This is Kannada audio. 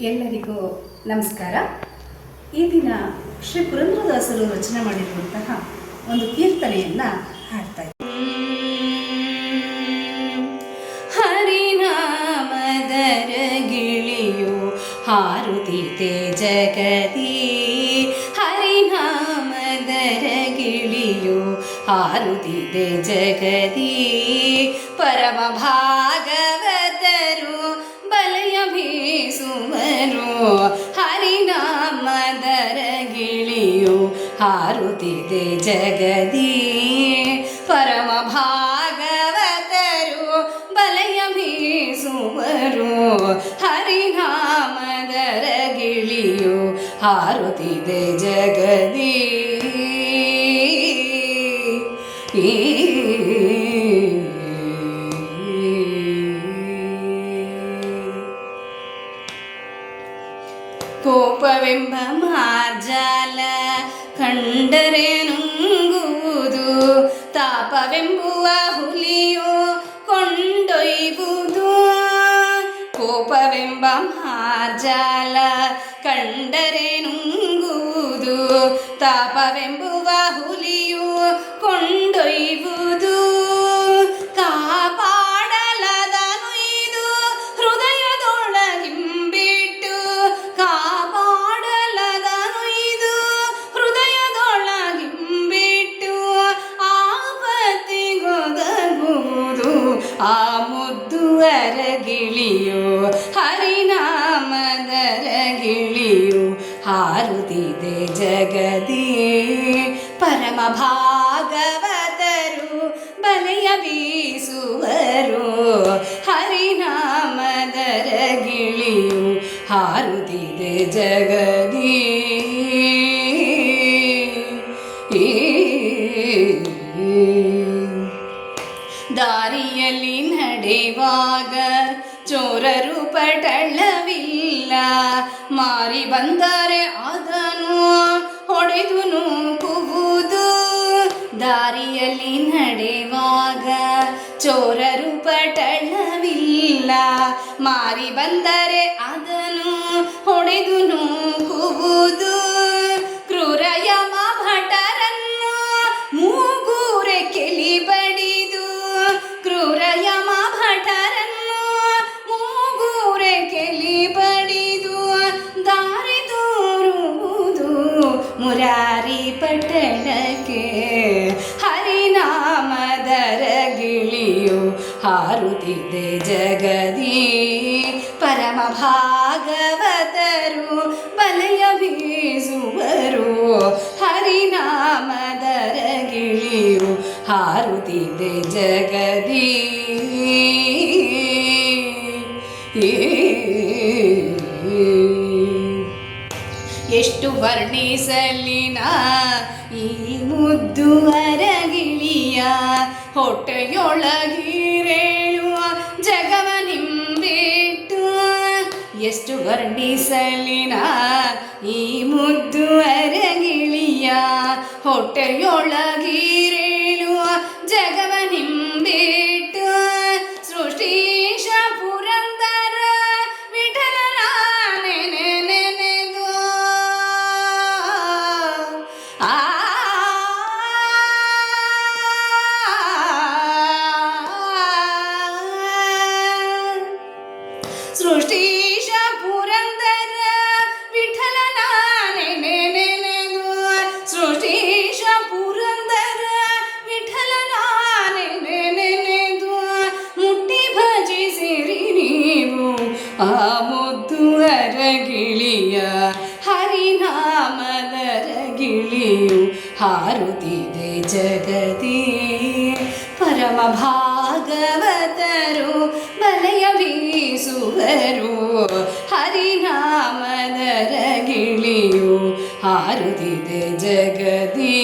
ಎಲ್ಲರಿಗೂ ನಮಸ್ಕಾರ. ಈ ದಿನ ಶ್ರೀ ಪುರಂದರದಾಸರು ರಚನೆ ಮಾಡಿರುವಂತಹ ಒಂದು ಕೀರ್ತನೆಯನ್ನು ಹಾಡ್ತಾ ಇದ್ದೀನಿ. ಹರಿನಾಮದರ ಗಿಳಿಯು ಹಾರುತ್ತಿದೆ ಜಗದಿ, ಹರಿನಾಮದರ ಗಿಳಿಯು ಹಾರುತ್ತಿದೆ ಜಗದಿ. ಪರಮ ಭಾಗವತರು ಬಲಯ ಬೀಸುವರು, ಹರಿನಾಮದರ ಗಿಳಿಯು ಹಾರುತ್ತಿದೆ ಜಗದಿ. ಪರಮ ಭಾಗವತರು ಬಲಯ ಬೀಸುವರು, ಹರಿನಾಮದರ ಗಿಳಿಯು ಹಾರುತ್ತಿದೆ ಜಗದಿ. ಕೋಪವೆಂಬ ಮಾರ್ಜಾಲ ಕಂಡರೆ ನುಂಗುವುದು, ತಾಪವೆಂಬುವ ಹುಲಿಯು ಕೊಂಡೊಯ್ಯುವುದು. ಕೋಪವೆಂಬ ಮಾರ್ಜಾಲ ಕಂಡರೆ ನುಂಗುವುದು, ತಾಪವೆಂಬುವ ಹುಲಿಯು ಕೊಂಡೊಯ್ಯುವುದು. ಕಾಪಾಡಲದನು ಇದು ಹೃದಯದೊಳಗಿಂಬಿಟ್ಟು, ಕಾಪಾಡಲದನು ಇದು ಹೃದಯದೊಳಗಿಂಬಿಟ್ಟು. ಆಪತ್ತಿಗೊದಗುವುದು ಆ ಮುದ್ದುವರ ಗಿಳಿಯು, ಹರಿನಾಮದರ ಗಿಳಿಯು ಹಾರುತ್ತಿದೆ ಜಗದಿ. ಪರಮ ಭಾಗವತರು ಬಲೆಯ ಬೀಸುವರು, ಹರಿನಾಮದರ ಗಿಳಿಯು ಹಾರುತ್ತಿದೆ ಜಗದಿ. ದಾರಿಯಲ್ಲಿ ನಡೆಯುವಾಗ ಚೋರರು ಪಟಳವಿಲ್ಲ, ಮಾರಿ ಬಂದರೆ ಅದನ್ನು ಹೊಡೆದು ನೂಕುವುದು. ದಾರಿಯಲ್ಲಿ ನಡೆಯುವಾಗ ಚೋರರು ಪಟಳವಿಲ್ಲ, ಮಾರಿ ಬಂದರೆ ಅದನ್ನು ಹೊಡೆದು ನೂಕುವುದು. ಕ್ರೂರ ಯಮ ಭಟರನ್ನು ಮೂಗೂರೆ ಕೆಲಿ ಬಡಿದು, ಕ್ರೂರ ಯಮ ಭಟರನ್ನು ಮೂಗೂರೆ ಕೆಲಿ ಬಡಿದು. ದಾರಿ ತೋರುವುದು ಮುರಾರಿ ಪಟ್ಟಣಕ್ಕೆ, ಹರಿನಾಮದರ ಗಿಳಿಯು ಹಾರುತ್ತಿದೆ ಜಗದಿ. ಪರಮ ಭಾಗವತರು ಬಲೆಯ ಬೀಸುವರು, ಹರಿನಾಮದರ ಗಿಳಿಯು ಹಾರುತ್ತಿದೆ ಜಗದಿ. ಎಷ್ಟು ವರ್ಣಿಸಲಿನ ಈ ಮುದ್ದುವರ ಗಿಳಿಯ, ಹೊಟ್ಟೆಯೊಳಗಿರೇಳುವ ಜಗವನಿಂಬಿಟ್ಟು. ಎಷ್ಟು ವರ್ಣಿಸಲಿನ ಈ ಮುದ್ದುವರ ಗಿಳಿಯ, ಹೊಟ್ಟೆಯೊಳಗಿರೇಳುವ ಜಗವನಿಂಬಿಟ್ಟು. ಸೃಷ್ಟೀಶ ಪುರಂದರ ವಿಠಲನ ನೆನೆದು, ಸೃಷ್ಟೀಶ ಪುರಂದರ ವಿಠಲನ ನೆನೆದು, ಸೃಷ್ಟೀಶ ಪುರಂದರ ವಿಠಲನ ನೆನೆದು. ಮುಟ್ಟಿ ಭಜಿಸಿರಿ ನೀವು ಆ ಮುದ್ದುವರ ಗಿಳಿಯ, ಹರಿನಾಮದರ ಗಿಳಿಯು ಹಾರುತ್ತಿದೆ ಜಗದಿ. ಪರಮ ಭಾಗವತರು ಬಲೆಯ ಬೀಸುವರು, ಹರಿನಾಮದರ ಗಿಳಿಯು ಹಾರುತ್ತಿದೆ ಜಗದಿ.